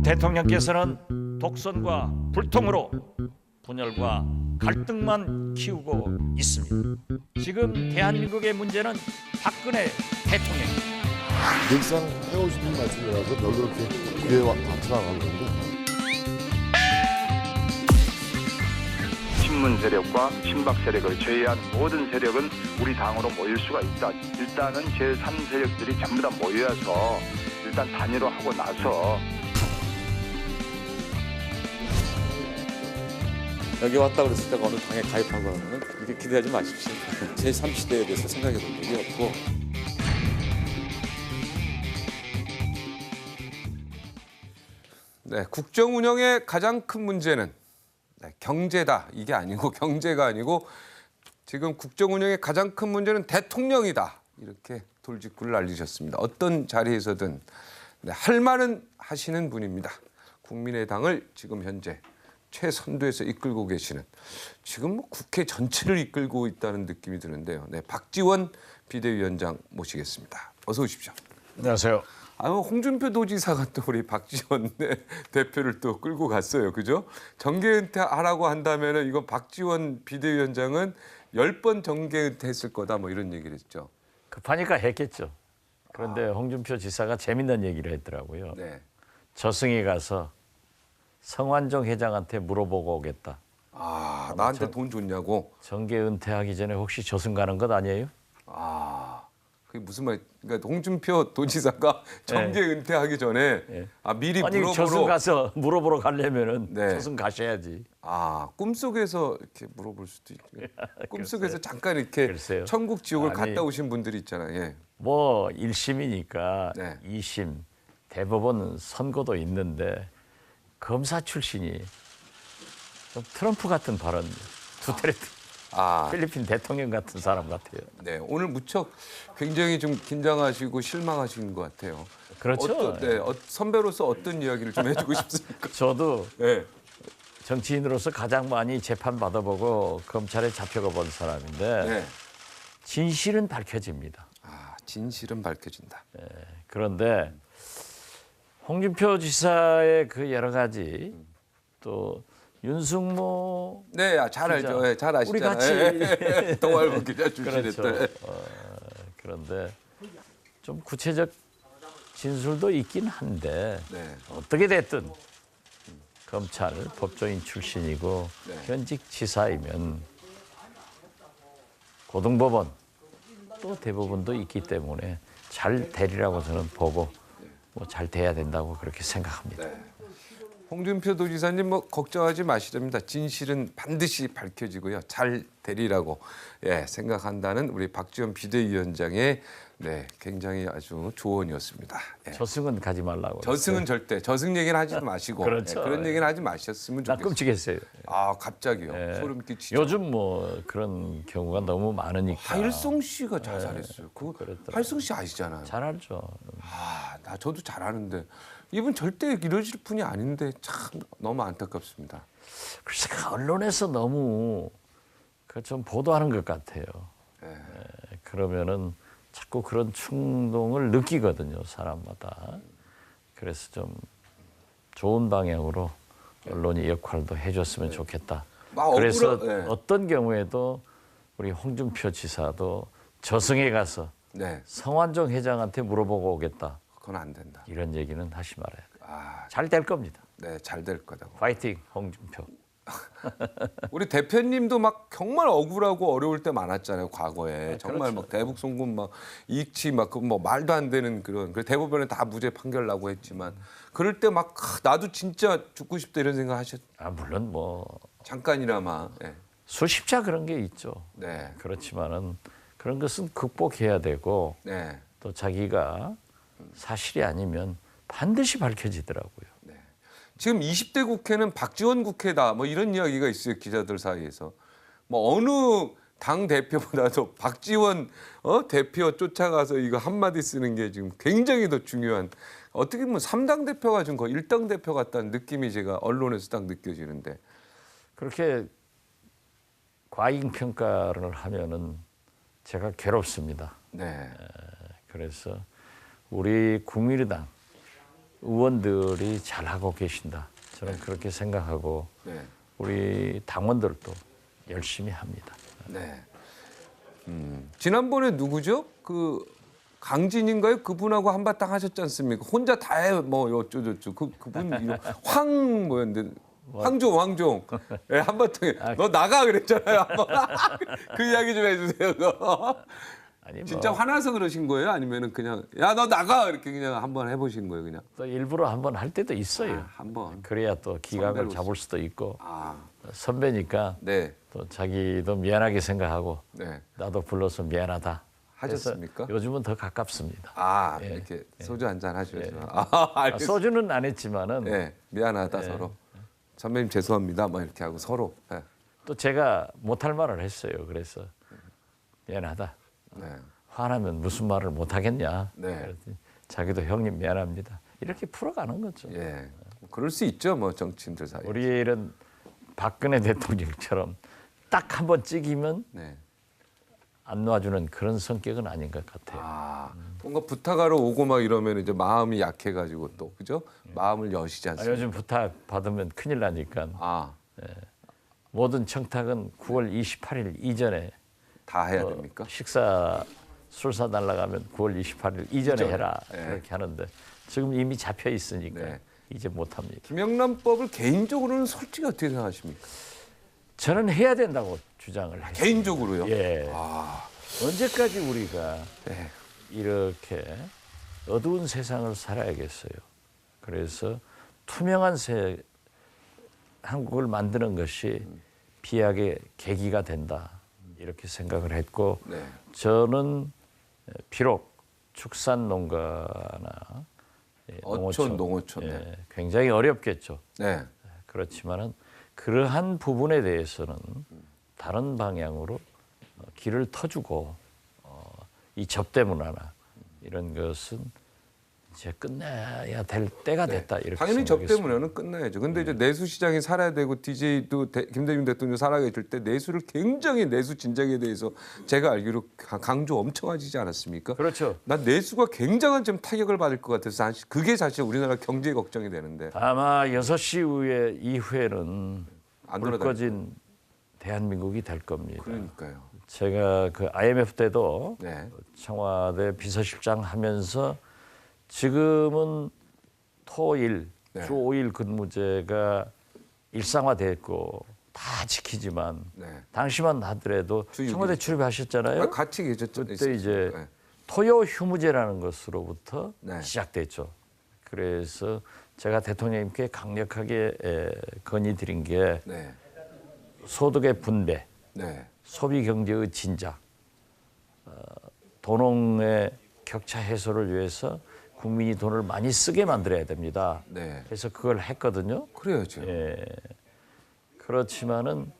대통령께서는 독선과 불통으로 분열과 갈등만 키우고 있습니다. 지금 대한민국의 문제는 박근혜 대통령입니다. 늘상 해오시는 말씀이라서 별로 그렇게 귀에 닿지 않았는데 친문 세력과 친박 세력을 제외한 모든 세력은 우리 당으로 모일 수가 있다. 일단은 제3세력들이 전부 다 모여서 일단 단일화 하고 나서 여기 왔다 그랬을 때가 어느 당에 가입하고 하면 이렇게 기대하지 마십시오. 제3시대에 대해서 생각해 본 적이 없고 네, 국정 운영의 가장 큰 문제는 경제다. 이게 아니고 경제가 아니고 지금 국정 운영의 가장 큰 문제는 대통령이다. 이렇게 돌직구를 알리셨습니다. 어떤 자리에서든 할 말은 하시는 분입니다. 국민의당을 지금 현재 최선두에서 이끌고 계시는 지금 뭐 국회 전체를 이끌고 있다는 느낌이 드는데요. 네, 박지원 비대위원장 모시겠습니다. 어서 오십시오. 안녕하세요. 홍준표 도지사가 또 우리 박지원 대표를 또 끌고 갔어요. 그죠? 정계 은퇴하라고 한다면은 이거 박지원 비대위원장은 10번 정계 은퇴했을 거다 뭐 이런 얘기를 했죠. 급하니까 했겠죠. 그런데 홍준표 지사가 재밌는 얘기를 했더라고요. 네. 저승에 가서 성완종 회장한테 물어보고 오겠다. 나한테 돈 줬냐고? 정계 은퇴하기 전에 혹시 저승 가는 것 아니에요? 그게 무슨 말? 그러니까 홍준표 도지사가 정계 은퇴하기 전에 미리 아니 물어보러 저승 가서 물어보러 가려면은 네. 저승 가셔야지. 꿈속에서 이렇게 물어볼 수도 있고 꿈속에서 잠깐 이렇게 글쎄요. 천국 지옥을 아니, 갔다 오신 분들이 있잖아요. 예. 뭐 1심이니까 네. 2심 대법원 선고도 있는데 검사 출신이 좀 트럼프 같은 발언, 두테르테 필리핀 대통령 같은 사람 같아요. 네, 오늘 무척 굉장히 좀 긴장하시고 실망하신 것 같아요. 그렇죠. 선배로서 어떤 이야기를 좀 해주고 싶습니까? 저도 네. 정치인으로서 가장 많이 재판 받아보고 검찰에 잡혀가 본 사람인데 네. 진실은 밝혀집니다. 진실은 밝혀진다. 그런데 홍준표 지사의 그 여러 가지 또 윤승모 네, 잘 알죠. 네, 잘 우리 아시잖아요. 같이 동아일보 기자 그렇죠. 출신했던. 그런데 좀 구체적 진술도 있긴 한데 네. 어떻게 됐든 검찰 법조인 출신이고 네. 현직 지사이면 고등법원 또 대법원도 있기 때문에 잘 되리라고 저는 보고 뭐 잘 돼야 된다고 그렇게 생각합니다. 홍준표 도지사님 뭐 걱정하지 마시렵니다. 진실은 반드시 밝혀지고요. 잘 되리라고 생각한다는 우리 박지원 비대위원장의 굉장히 아주 조언이었습니다. 저승은 가지 말라고. 저승은 절대 저승 얘기는 하지 마시고 그렇죠. 그런 얘기는 하지 마셨으면 나 좋겠어요. 끔찍했어요. 갑자기요. 소름 끼치죠. 요즘 뭐 그런 경우가 너무 많으니까. 하일성 씨가 자살했어요. 하일성 씨 아시잖아요. 잘 알죠. 저도 잘 아는데 이분 절대 이러실 분이 아닌데 참 너무 안타깝습니다. 글쎄 그 언론에서 너무 그 좀 보도하는 것 같아요. 그러면은 자꾸 그런 충동을 느끼거든요, 사람마다. 그래서 좀 좋은 방향으로 언론이 역할도 해줬으면 좋겠다. 그래서 어떤 경우에도 우리 홍준표 지사도 저승에 가서 성완종 회장한테 물어보고 오겠다. 그건 안 된다. 이런 얘기는 하지 말아야 돼요. 잘 될 겁니다. 네, 잘 될 거다고. 파이팅 홍준표. 우리 대표님도 막 정말 억울하고 어려울 때 많았잖아요, 과거에. 정말 그렇죠. 막 대북 송금 막 이익치 막 그 뭐 말도 안 되는 그런. 대법원에 다 무죄 판결 나고 했지만 그럴 때 막 나도 진짜 죽고 싶다 이런 생각 하셨. 물론 뭐 잠깐이나마. 수십자 그런 게 있죠. 네. 그렇지만은 그런 것은 극복해야 되고 네. 또 자기가 사실이 아니면 반드시 밝혀지더라고요. 지금 20대 국회는 박지원 국회다 뭐 이런 이야기가 있어요, 기자들 사이에서. 뭐 어느 당 대표보다도 박지원 대표 쫓아가서 이거 한마디 쓰는 게 지금 굉장히 더 중요한, 어떻게 보면 3당 대표가 좀 거의 1당 대표 같다는 느낌이 제가 언론에서 딱 느껴지는데. 그렇게 과잉 평가를 하면은 제가 괴롭습니다. 네. 그래서 우리 국민의당 의원들이 잘하고 계신다. 저는 그렇게 생각하고 네. 우리 당원들도 열심히 합니다. 네. 지난번에 누구죠? 그 강진인가요? 그분하고 한바탕 하셨지 않습니까? 혼자 다 해 뭐 어쩌저쩌 그분 이름 황 뭐였는데 황종. 예, 한바탕에 너 나가 그랬잖아요. 한번 그 이야기 좀 해주세요. 그거. 아니 뭐 진짜 화나서 그러신 거예요? 아니면은 그냥 야 너 나가 이렇게 그냥 한번 해보신 거예요, 그냥? 또 일부러 한번 할 때도 있어요. 한번. 그래야 또 기각을 선배로서. 잡을 수도 있고 아, 선배니까 네, 또 자기도 미안하게 생각하고 네. 나도 불러서 미안하다. 그래서 하셨습니까? 요즘은 더 가깝습니다. 아, 예. 이렇게 소주 한 잔 하셔서. 예. 아, 아, 알겠습니다. 소주는 안 했지만은 네, 미안하다 서로. 선배님 죄송합니다. 뭐 이렇게 하고 서로. 네. 또 제가 못할 말을 했어요. 그래서 미안하다. 네. 화나면 무슨 말을 못 하겠냐. 네. 그랬더니 자기도 형님 미안합니다. 이렇게 풀어가는 거죠. 예, 그럴 수 있죠, 뭐 정치인들 사이. 우리 일은 박근혜 대통령처럼 딱 한 번 찍이면 네. 안 놔주는 그런 성격은 아닌 것 같아요. 아, 뭔가 부탁하러 오고 막 이러면 이제 마음이 약해가지고 또 그죠? 마음을 여시지 아, 않습니까? 요즘 부탁 받으면 큰일 나니까 아, 모든 청탁은 9월 28일 이전에 다 해야 됩니까? 식사 술사 날라가면 9월 28일 이전에 해라 네. 그렇게 하는데 지금 이미 잡혀 있으니까 네. 이제 못 합니다. 김영란법을 개인적으로는 솔직히 어떻게 생각하십니까? 저는 해야 된다고 주장을 해요. 개인적으로요? 예. 아, 언제까지 우리가 네. 이렇게 어두운 세상을 살아야겠어요. 그래서 투명한 한국을 만드는 것이 비약의 계기가 된다. 이렇게 생각을 했고 네. 저는 비록 축산 농가나 어촌, 농어촌. 예, 네. 굉장히 어렵겠죠. 네. 그렇지만은 그러한 부분에 대해서는 다른 방향으로 길을 터주고 이 접대 문화나 이런 것은 이제 끝내야 될 때가 됐다 이렇게 당연히 저 생각했습니다. 때문에는 끝나야죠. 근데 이제 내수 시장이 살아야 되고 DJ도 김대중 대통령 살아계실 때 내수를 굉장히 내수 진작에 대해서 제가 알기로 강조 엄청 하시지 않았습니까? 그렇죠. 난 내수가 굉장한 좀 타격을 받을 것 같아서 그게 사실 우리나라 경제 걱정이 되는데 아마 6시 이후에는 안 불 돌아다니. 꺼진 대한민국이 될 겁니다. 그러니까요. 제가 그 IMF 때도 네. 청와대 비서실장 하면서 지금은 토일 네. 주 5일 근무제가 일상화됐고 다 지키지만 네. 당시만 하더라도 주 6일. 청와대 출입하셨잖아요. 같이 계셨죠. 그때 이제 네. 토요 휴무제라는 것으로부터 네. 시작됐죠. 그래서 제가 대통령님께 강력하게 건의드린 게 네. 소득의 분배, 네. 소비 경제의 진작, 도농의 격차 해소를 위해서 국민이 돈을 많이 쓰게 만들어야 됩니다. 네. 그래서 그걸 했거든요. 그래야죠. 예. 그렇지만은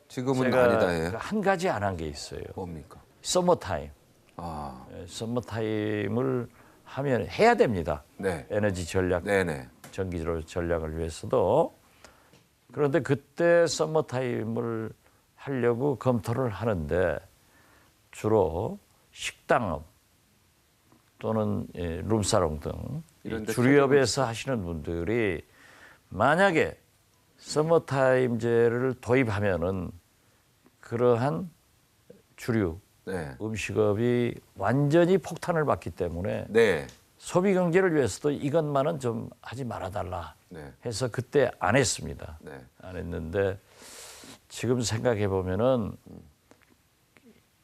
지금은 제가 아니다 해요. 한 가지 안 한 게 있어요. 뭡니까? 서머 타임. 아, 서머 타임을 하면 해야 됩니다. 네. 에너지 전략, 네네. 전기로 전략을 위해서도. 그런데 그때 서머 타임을 하려고 검토를 하는데 주로 식당업 또는 룸사롱 등 이런 데 주류업에서 하시는 분들이 만약에 서머타임제를 도입하면은 그러한 주류 네. 음식업이 완전히 폭탄을 받기 때문에 네. 소비 경제를 위해서도 이것만은 좀 하지 말아달라 네. 해서 그때 안 했습니다. 네. 안 했는데 지금 생각해 보면은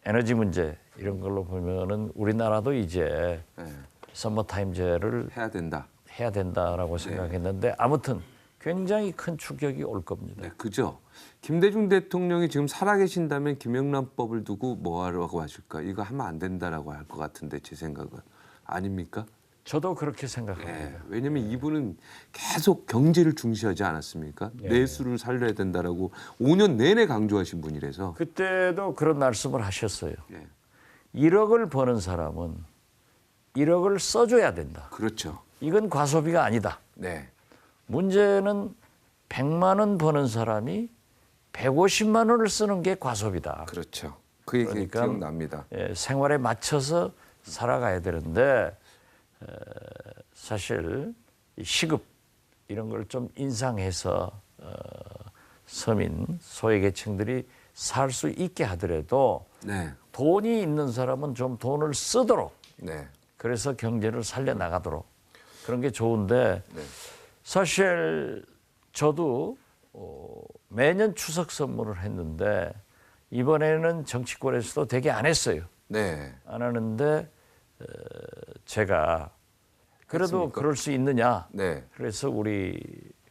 에너지 문제 이런 걸로 보면은 우리나라도 이제 네. 서머타임제를 해야 된다. 해야 된다라고 생각했는데 아무튼 굉장히 큰 충격이 올 겁니다. 네, 그죠. 김대중 대통령이 지금 살아계신다면 김영란법을 두고 뭐 하라고 하실까? 이거 하면 안 된다라고 할 것 같은데 제 생각은 아닙니까? 저도 그렇게 생각합니다. 네, 왜냐하면 이분은 계속 경제를 중시하지 않았습니까? 예. 내수를 살려야 된다라고 5년 내내 강조하신 분이라서. 그때도 그런 말씀을 하셨어요. 예, 1억을 버는 사람은 1억을 써줘야 된다. 그렇죠. 이건 과소비가 아니다. 네, 문제는 100만 원 버는 사람이 150만 원을 쓰는 게 과소비다. 그렇죠. 그 얘기 그러니까 기억납니다. 생활에 맞춰서 살아가야 되는데 사실 이 시급 이런 걸 좀 인상해서 서민 소외계층들이 살 수 있게 하더라도 네. 돈이 있는 사람은 좀 돈을 쓰도록 네. 그래서 경제를 살려나가도록 그런 게 좋은데 네. 사실 저도 매년 추석 선물을 했는데 이번에는 정치권에서도 되게 안 했어요. 네. 안 하는데 제가 그래도 했습니까? 그럴 수 있느냐. 네. 그래서 우리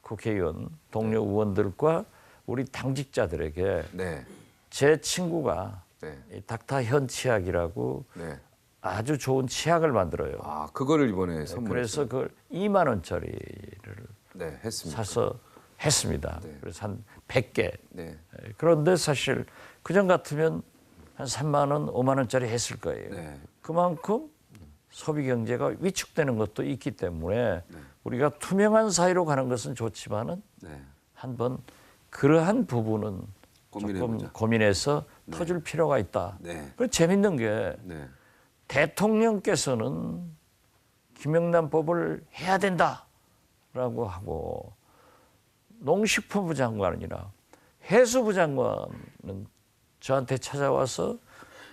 국회의원 동료 의원들과 우리 당직자들에게 네. 제 친구가 네. 이 닥터현 치약이라고 네. 아주 좋은 치약을 만들어요. 아, 그거를 이번에 선물. 그래서 그걸 2만 원짜리를 네, 했습니다. 사서 했습니다. 네. 그래서 한 100개. 네. 그런데 사실 그전 같으면 한 3만 원, 5만 원짜리 했을 거예요. 네. 그만큼 소비 경제가 위축되는 것도 있기 때문에 네. 우리가 투명한 사회로 가는 것은 좋지만은 네. 한번 그러한 부분은 고민해보자. 조금 고민해서 터줄 필요가 있다. 네. 그 재밌는 게 네. 대통령께서는 김영란법을 해야 된다라고 하고 농식품부 장관이나 해수부 장관은 저한테 찾아와서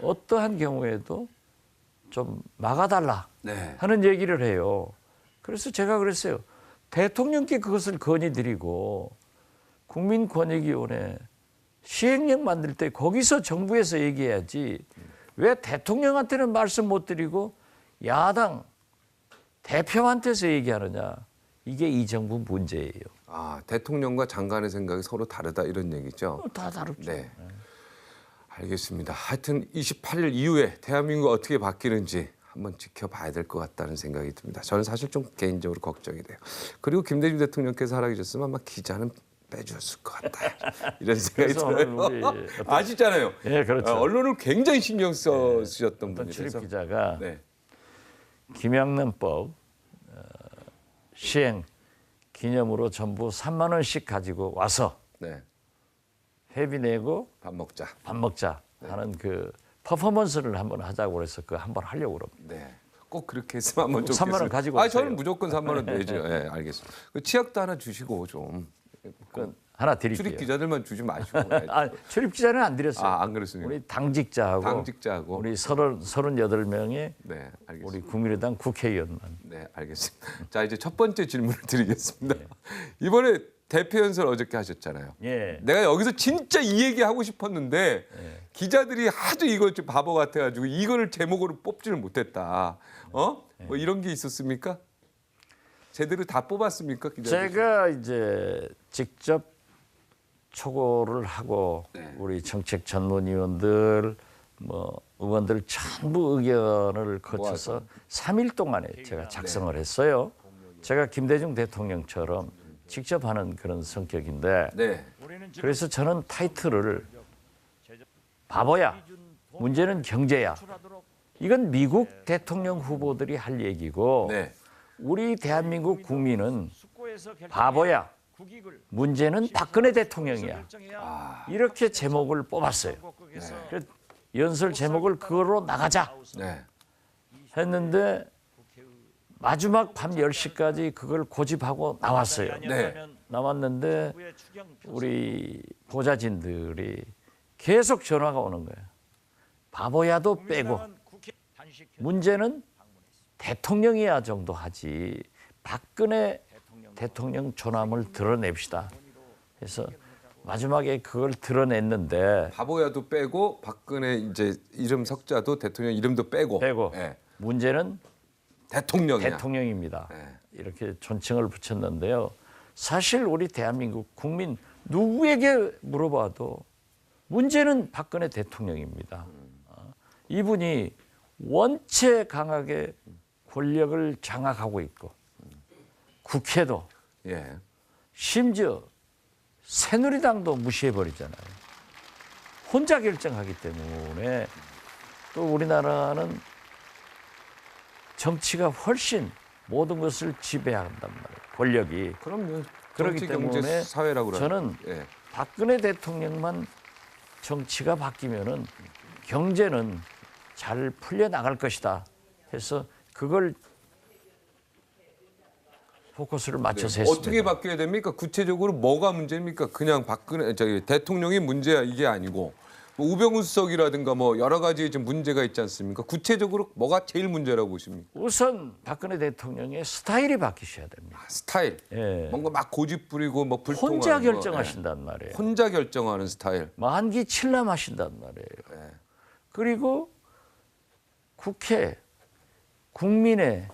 어떠한 경우에도 좀 막아달라 네. 하는 얘기를 해요. 그래서 제가 그랬어요. 대통령께 그것을 건의드리고 국민권익위원회 시행령 만들 때 거기서 정부에서 얘기해야지 왜 대통령한테는 말씀 못 드리고 야당 대표한테서 얘기하느냐. 이게 이 정부 문제예요. 아, 대통령과 장관의 생각이 서로 다르다 이런 얘기죠. 다 다르죠. 네. 알겠습니다. 하여튼 28일 이후에 대한민국 어떻게 바뀌는지 한번 지켜봐야 될 것 같다는 생각이 듭니다. 저는 사실 좀 개인적으로 걱정이 돼요. 그리고 김대중 대통령께서 살아계셨으면 아마 기자는 빼주셨을 것 같다. 이런 생각이 그래서 들어요. 오늘 우리 아시잖아요. 예, 그렇죠. 언론을 굉장히 신경 쓰셨던 어떤 분이라서. 출입 기자가 네. 김영란법 시행 기념으로 전부 3만 원씩 가지고 와서 네. 회비 내고 밥 먹자. 밥 먹자 하는 그 퍼포먼스를 한번 하자고 그래서 그 한번 하려고 그럽니다. 네. 꼭 그렇게 했으면 한번 좋겠어요. 3만 원 가지고 아, 오세요. 저는 무조건 3만 원 내죠. 네, 알겠습니다. 그 치약도 하나 주시고 좀. 그 하나 드릴게요. 출입 기자들만 주지 마시고. 아, 출입 기자는 안 드렸어요. 아, 안 그렇습니까? 우리 당직자하고 당직자하고. 우리 38명의 네, 알겠습니다. 우리 국민의당 국회의원만. 네, 알겠습니다. 자, 이제 첫 번째 질문을 드리겠습니다. 이번에 대표 연설 어저께 하셨잖아요. 예. 내가 여기서 진짜 이 얘기 하고 싶었는데 기자들이 하도 이거 좀 바보 같아가지고 이거를 제목으로 뽑지를 못했다. 뭐 이런 게 있었습니까? 제대로 다 뽑았습니까, 기자들? 제가 이제 직접 초고를 하고 네. 우리 정책 전문위원들 뭐 의원들 전부 의견을 거쳐서 3일 동안에 제가 작성을 했어요. 제가 김대중 대통령처럼 직접 하는 그런 성격인데 네. 그래서 저는 타이틀을 바보야, 문제는 경제야. 이건 미국 대통령 후보들이 할 얘기고 네. 우리 대한민국 국민은 바보야, 문제는 박근혜 대통령이야. 이렇게 제목을 뽑았어요. 그래서 연설 제목을 그거로 나가자 네. 했는데 마지막 밤 10시까지 그걸 고집하고 나왔어요. 네. 나왔는데 우리 보좌진들이 계속 전화가 오는 거예요. 바보야도 빼고 문제는 대통령이야 정도 하지 박근혜 대통령 존함을 드러냅시다. 그래서 마지막에 그걸 드러냈는데 바보야도 빼고 박근혜 이제 이름 석자도 대통령 이름도 빼고. 네. 문제는 대통령이야. 대통령입니다. 네. 이렇게 존칭을 붙였는데요. 사실 우리 대한민국 국민 누구에게 물어봐도 문제는 박근혜 대통령입니다. 이분이 원체 강하게 권력을 장악하고 있고 국회도 예. 심지어 새누리당도 무시해버리잖아요. 혼자 결정하기 때문에 또 우리나라는 정치가 훨씬 모든 것을 지배한단 말이에요. 권력이. 그럼요. 그렇기 정치, 경제, 때문에 사회라고 저는 예. 박근혜 대통령만 정치가 바뀌면은 경제는 잘 풀려 나갈 것이다. 해서 그걸 포커스를 맞춰서 했습니다. 어떻게 바뀌어야 됩니까? 구체적으로 뭐가 문제입니까? 그냥 박근혜 대통령이 문제야 이게 아니고 뭐 우병우 수석이라든가 뭐 여러 가지 좀 문제가 있지 않습니까? 구체적으로 뭐가 제일 문제라고 보십니까? 우선 박근혜 대통령의 스타일이 바뀌셔야 됩니다. 스타일. 예. 뭔가 막 고집 부리고 뭐 불통하는 혼자 거. 결정하신단 말이에요. 예. 혼자 결정하는 스타일. 만기 칠남하신단 말이에요. 그리고 국회 국민의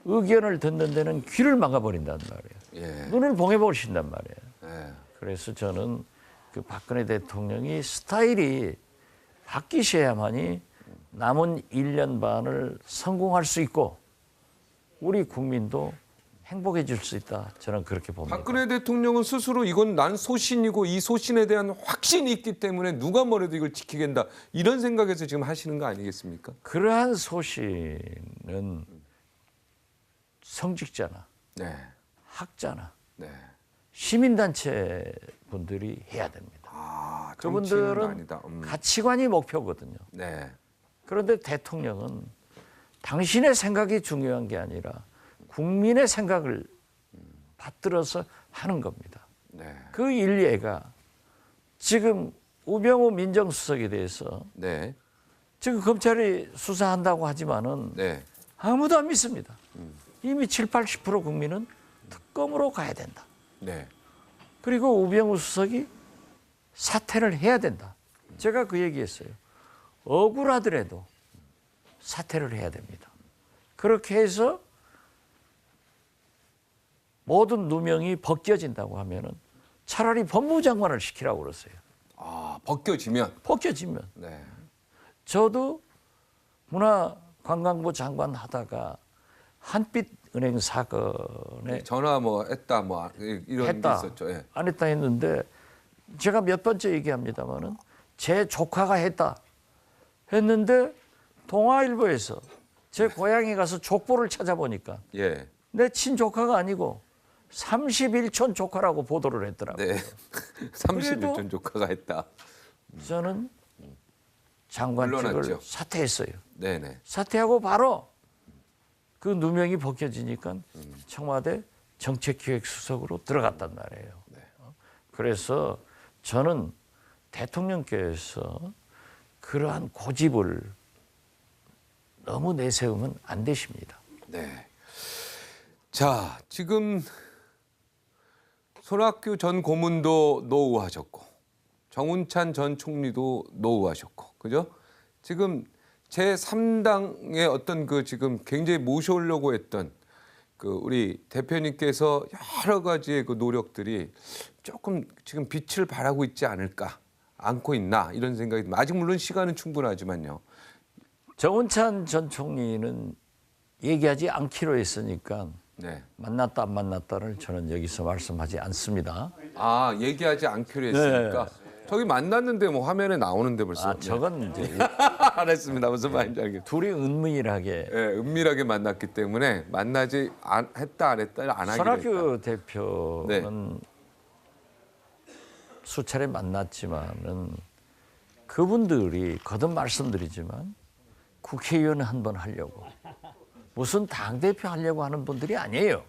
의견을 듣는 데는 귀를 막아버린단 말이에요. 예. 눈을 봉해버리신단 말이에요. 예. 그래서 저는 그 박근혜 대통령이 스타일이 바뀌셔야만이 남은 1년 반을 성공할 수 있고 우리 국민도 행복해질 수 있다. 저는 그렇게 봅니다. 박근혜 대통령은 스스로 이건 난 소신이고 이 소신에 대한 확신이 있기 때문에 누가 뭐래도 이걸 지키겠다. 이런 생각에서 지금 하시는 거 아니겠습니까? 그러한 소신은 성직자나 네. 학자나 네. 시민단체 분들이 해야 됩니다. 아, 정치인은 그분들은 아니다. 가치관이 목표거든요. 네. 그런데 대통령은 당신의 생각이 중요한 게 아니라 국민의 생각을 받들어서 하는 겁니다. 네. 그 일례가 지금 우병우 민정수석에 대해서 네. 지금 검찰이 수사한다고 하지만은 네. 아무도 안 믿습니다. 이미 70~80% 국민은 특검으로 가야 된다. 네. 그리고 우병우 수석이 사퇴를 해야 된다. 제가 그 얘기했어요. 억울하더라도 사퇴를 해야 됩니다. 그렇게 해서 모든 누명이 벗겨진다고 하면은 차라리 법무장관을 시키라고 그랬어요. 아, 벗겨지면. 벗겨지면. 네. 저도 문화관광부 장관 하다가 한빛은행 사건에 전화 뭐 했다 뭐 이런 했다 게 있었죠. 예. 안 했다 했는데 제가 몇 번째 얘기합니다마는 제 조카가 했는데 동아일보에서 제 고향에 가서 족보를 찾아보니까 예. 내 친조카가 아니고 31촌 조카라고 보도를 했더라고요. 네. 31촌 조카가 했다. 저는 장관직을 물러났죠. 사퇴했어요. 네네. 사퇴하고 바로 그 누명이 벗겨지니까 청와대 정책기획수석으로 들어갔단 말이에요. 그래서 저는 대통령께서 그러한 고집을 너무 내세우면 안 되십니다. 네. 자, 지금 손학규 전 고문도 노후하셨고 정운찬 전 총리도 노후하셨고, 그죠? 지금 제3당의 어떤 그 지금 굉장히 모셔오려고 했던 그 우리 대표님께서 여러 가지의 그 노력들이 조금 지금 빛을 발하고 있지 않을까, 않고 있나 이런 생각이 듭니다. 아직 물론 시간은 충분하지만요. 정운찬 전 총리는 얘기하지 않기로 했으니까 네. 만났다 안 만났다를 저는 여기서 말씀하지 않습니다. 아, 얘기하지 않기로 했으니까. 저기 만났는데 뭐 화면에 나오는데 벌써. 아, 저건 이제 알았습니다. 무슨 말인지 알겠습니다. 둘이 은밀하게 예, 은밀하게 만났기 때문에 만나지 했다 안 했다를 안 하기로 했다. 손학규 대표는 수차례 만났지만은 그분들이 거듭 말씀드리지만 국회의원 한 번 하려고 무슨 당대표 하려고 하는 분들이 아니에요.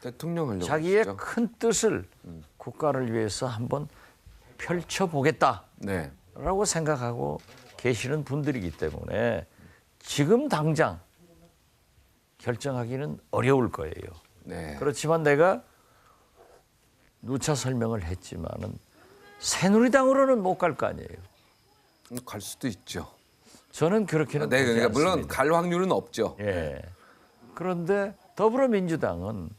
대통령 하려고 자기의 하시죠? 큰 뜻을 국가를 위해서 한번 펼쳐보겠다라고 네. 생각하고 계시는 분들이기 때문에 지금 당장 결정하기는 어려울 거예요. 네. 그렇지만 내가 누차 설명을 했지만은 새누리당으로는 못 갈 거 아니에요. 갈 수도 있죠. 저는 그렇게는 네, 보지 그러니까 물론 않습니다. 갈 확률은 없죠. 예. 그런데 더불어민주당은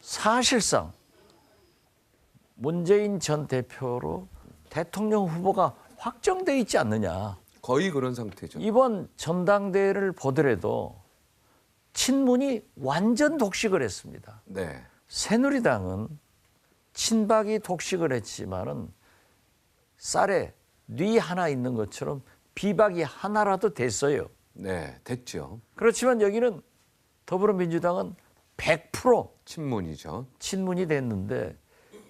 사실상 문재인 전 대표로 대통령 후보가 확정돼 있지 않느냐. 거의 그런 상태죠. 이번 전당대회를 보더라도 친문이 완전 독식을 했습니다. 네. 새누리당은 친박이 독식을 했지만은 쌀에 뉘 하나 있는 것처럼 비박이 하나라도 됐어요. 네, 됐죠. 그렇지만 여기는 더불어민주당은 100% 친문이죠. 친문이 됐는데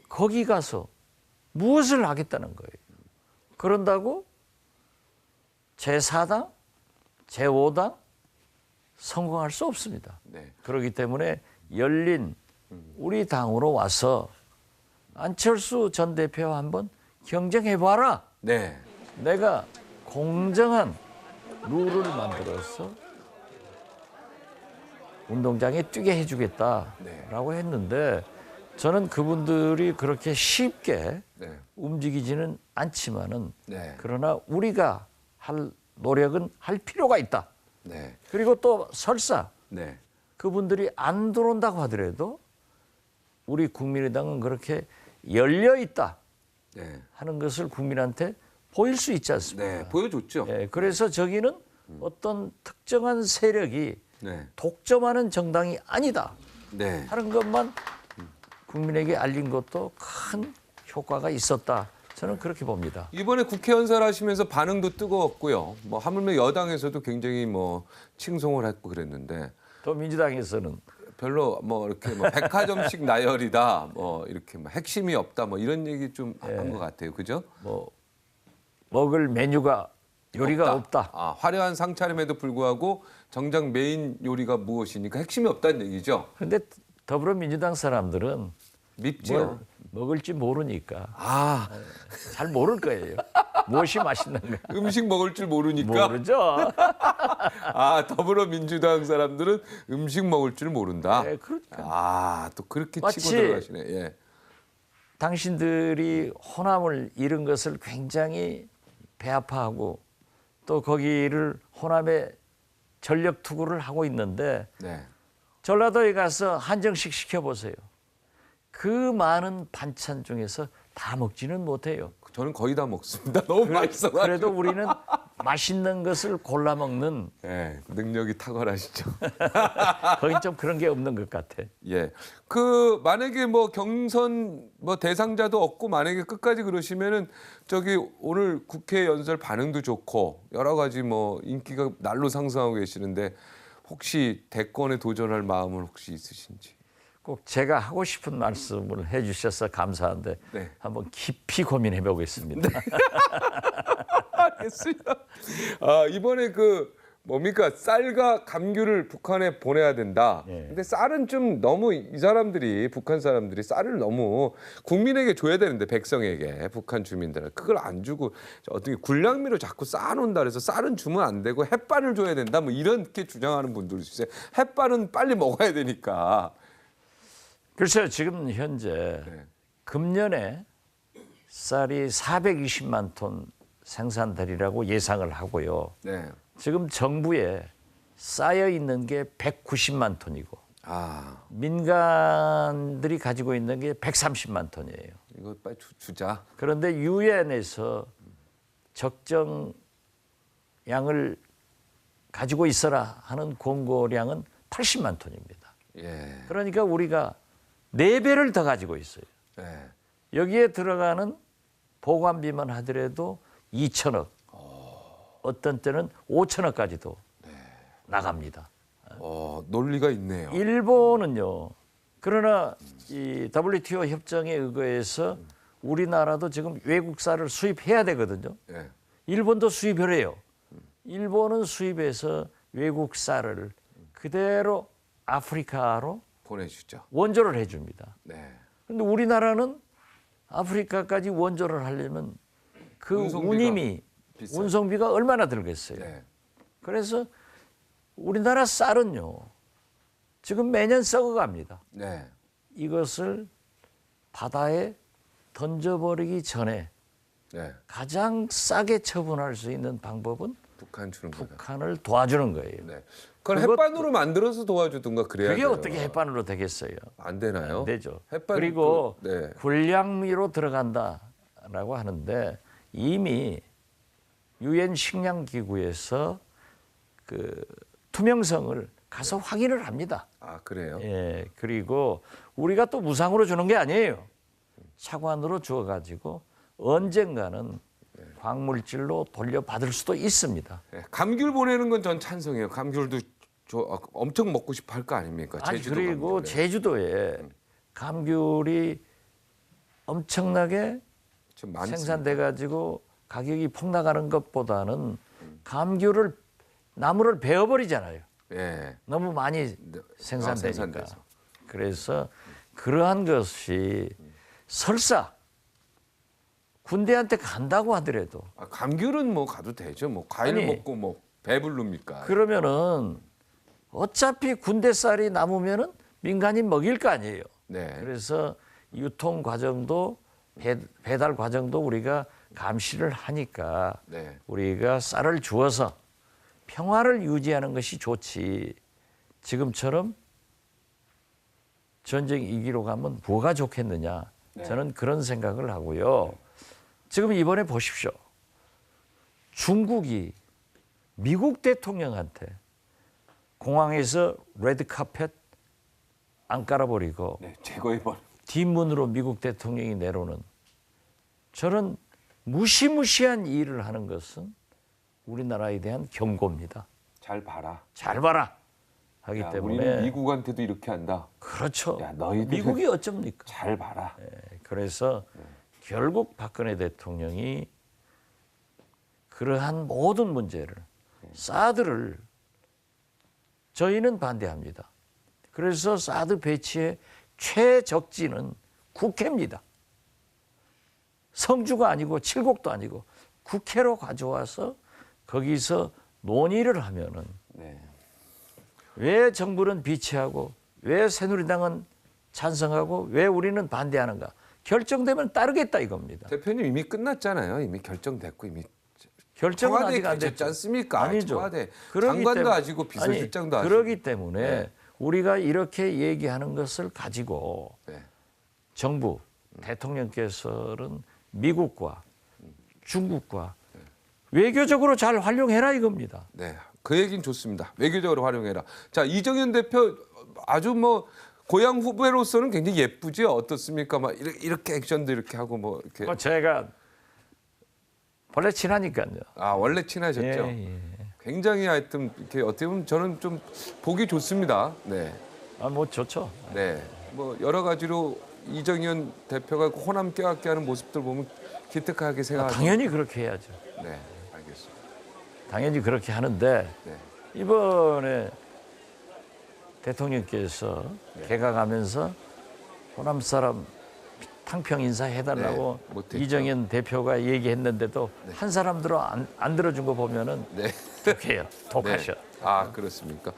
거기 가서 무엇을 하겠다는 거예요. 그런다고 제4당, 제5당 성공할 수 없습니다. 네. 그렇기 때문에 열린 우리 당으로 와서 안철수 전 대표와 한번 경쟁해봐라. 네. 내가 공정한 룰을 만들어서 운동장에 뛰게 해주겠다라고 했는데 저는 그분들이 그렇게 쉽게 네. 움직이지는 않지만은 네. 그러나 우리가 할 노력은 할 필요가 있다. 네. 그리고 또 설사 네. 그분들이 안 들어온다고 하더라도 우리 국민의당은 그렇게 열려 있다 네. 하는 것을 국민한테 보일 수 있지 않습니까? 네. 보여줬죠. 예, 그래서 저기는 어떤 특정한 세력이 네. 독점하는 정당이 아니다 네. 하는 것만 국민에게 알린 것도 큰 효과가 있었다. 저는 그렇게 봅니다. 이번에 국회 연설하시면서 반응도 뜨거웠고요. 뭐 하물며 여당에서도 굉장히 뭐 칭송을 했고 그랬는데 또 민주당에서는 별로 뭐 이렇게 뭐 백화점식 나열이다. 뭐 이렇게 뭐 핵심이 없다. 뭐 이런 얘기 좀 한 것 같아요. 그죠? 뭐 먹을 메뉴가 요리가 없다. 아, 화려한 상차림에도 불구하고 정작 메인 요리가 무엇이니까 핵심이 없다는 얘기죠. 그런데 더불어민주당 사람들은 밉지요. 뭘 먹을지 모르니까 아, 잘 모를 거예요. 무엇이 맛있는가 음식 먹을 줄 모르니까. 모르죠. 아, 더불어민주당 사람들은 음식 먹을 줄 모른다. 네, 그러니까. 아, 또 그렇게 치고 마치 들어가시네. 예. 당신들이 호남을 잃은 것을 굉장히 배아파하고 또 거기를 호남에 전력 투구를 하고 있는데 네. 전라도에 가서 한정식 시켜보세요. 그 많은 반찬 중에서 다 먹지는 못해요. 저는 거의 다 먹습니다. 너무 맛있어가지고. 그래도 우리는 맛있는 것을 골라 먹는 예, 능력이 탁월하시죠. 거긴 좀 그런 게 없는 것 같아. 예. 그 만약에 뭐 경선 뭐 대상자도 없고 만약에 끝까지 그러시면은 저기 오늘 국회 연설 반응도 좋고 여러 가지 뭐 인기가 날로 상승하고 계시는데 혹시 대권에 도전할 마음은 혹시 있으신지? 꼭 제가 하고 싶은 말씀을 해주셔서 감사한데 네. 한번 깊이 고민해 보겠습니다. 알겠습니다. 아, 이번에 그 뭡니까 쌀과 감귤을 북한에 보내야 된다. 예. 근데 쌀은 좀 너무 이 사람들이 북한 사람들이 쌀을 너무 국민에게 줘야 되는데 백성에게 북한 주민들은 그걸 안 주고 어떻게 군량미로 자꾸 쌓아놓는다 그래서 쌀은 주면 안 되고 햇반을 줘야 된다. 뭐 이렇게 주장하는 분들이 있어요. 햇반은 빨리 먹어야 되니까. 글쎄요, 지금 현재 네. 금년에 쌀이 420만 톤 생산되리라고 예상을 하고요. 네. 지금 정부에 쌓여 있는 게 190만 톤이고 아, 민간들이 가지고 있는 게 130만 톤이에요. 이거 빨리 주자. 그런데 유엔에서 적정 양을 가지고 있어라 하는 권고량은 80만 톤입니다. 예. 그러니까 우리가 4배를 더 가지고 있어요. 네. 여기에 들어가는 보관비만 하더라도 2천억, 어떤 때는 5천억까지도 나갑니다. 논리가 있네요. 일본은요. 그러나 이 WTO 협정에 의거해서 우리나라도 지금 외국 쌀을 수입해야 되거든요. 예. 일본도 수입을 해요. 일본은 수입해서 외국 쌀을 그대로 아프리카로 보내주죠. 원조를 해줍니다. 네. 그런데 우리나라는 아프리카까지 원조를 하려면 그 운송비가 운임이 비싸요. 운송비가 얼마나 들겠어요. 네. 그래서 우리나라 쌀은요. 지금 매년 썩어갑니다. 네. 이것을 바다에 던져버리기 전에 네. 가장 싸게 처분할 수 있는 방법은 북한 주는 거다. 북한을 도와주는 거예요. 네. 그걸 그것- 햇반으로 만들어서 도와주든가 그래야 그게 돼요. 어떻게 햇반으로 되겠어요? 안 되나요? 안 되죠. 햇반 그리고 그- 네. 군량미로 들어간다라고 하는데 이미 유엔 식량기구에서 그 투명성을 가서 확인을 합니다. 아, 그래요? 예, 그리고 우리가 또 무상으로 주는 게 아니에요. 차관으로 주어가지고 언젠가는 광물질로 돌려받을 수도 있습니다. 네. 감귤 보내는 건 전 찬성해요. 감귤도 엄청 먹고 싶어 할 거 아닙니까? 아니, 제주도 그리고 감귤. 제주도에 감귤이 엄청나게 좀 많습니다. 생산돼 가지고 가격이 폭락하는 것보다는 감귤을 나무를 베어버리잖아요. 예. 너무 많이 생산되니까. 생산돼서. 그래서 그러한 것이 설사 군대한테 간다고 하더라도 아, 감귤은 뭐 가도 되죠. 뭐 과일 아니, 먹고 뭐 배부릅니까? 그러면은 어차피 군대 쌀이 남으면은 민간인 먹일 거 아니에요. 네. 그래서 유통 과정도 배달 과정도 우리가 감시를 하니까 네. 우리가 쌀을 주어서 평화를 유지하는 것이 좋지. 지금처럼 전쟁 이기로 가면 뭐가 좋겠느냐. 저는 그런 생각을 하고요. 지금 이번에 보십시오. 중국이 미국 대통령한테 공항에서 레드카펫 안 깔아버리고 네, 제거해버려. 뒷문으로 미국 대통령이 내려오는 저는 무시무시한 일을 하는 것은 우리나라에 대한 경고입니다. 잘 봐라. 잘 봐라 하기 야, 때문에 우리는 미국한테도 이렇게 한다. 그렇죠. 야, 너희들은 미국이 어쩝니까? 잘 봐라. 그래서 결국 박근혜 대통령이 그러한 모든 문제를 사드를 저희는 반대합니다. 그래서 사드 배치의 최적지는 국회입니다. 성주가 아니고 칠곡도 아니고 국회로 가져와서 거기서 논의를 하면은 네. 왜 정부는 비치하고 왜 새누리당은 찬성하고 왜 우리는 반대하는가 결정되면 따르겠다 이겁니다. 대표님 이미 끝났잖아요. 이미 결정됐고 이미 결정은 청와대에 아직 안 계셨지 됐죠. 않습니까? 아니죠. 청와대 그러기 장관도 때문에- 아시고 비서실장도 아니, 아시고. 그러기 때문에 네. 우리가 이렇게 얘기하는 것을 가지고 네. 정부 대통령께서는 미국과 중국과 외교적으로 잘 활용해라 이겁니다. 네, 그 얘기는 좋습니다. 외교적으로 활용해라. 자, 이정현 대표 아주 뭐 고향 후배로서는 굉장히 예쁘죠. 어떻습니까? 막 이렇게 액션도 이렇게 하고 뭐 이렇게. 제가 원래 친하니까요. 아, 원래 친하셨죠. 예. 굉장히 하여튼 이렇게 어떻게 보면 저는 좀 보기 좋습니다. 네, 뭐 좋죠. 네. 뭐 여러 가지로 이정현 대표가 호남 껴안게 하는 모습들 보면 기특하게 생각하죠. 당연히 그렇게 해야죠. 네, 알겠습니다. 당연히 그렇게 하는데 네. 이번에 대통령께서 개각하면서 호남 사람 탕평 인사 해달라고 네, 못했죠. 이정현 대표가 얘기했는데도 한 사람들은 안 들어준 거 보면은 네. 독해요. 독하셔. 아, 그렇습니까?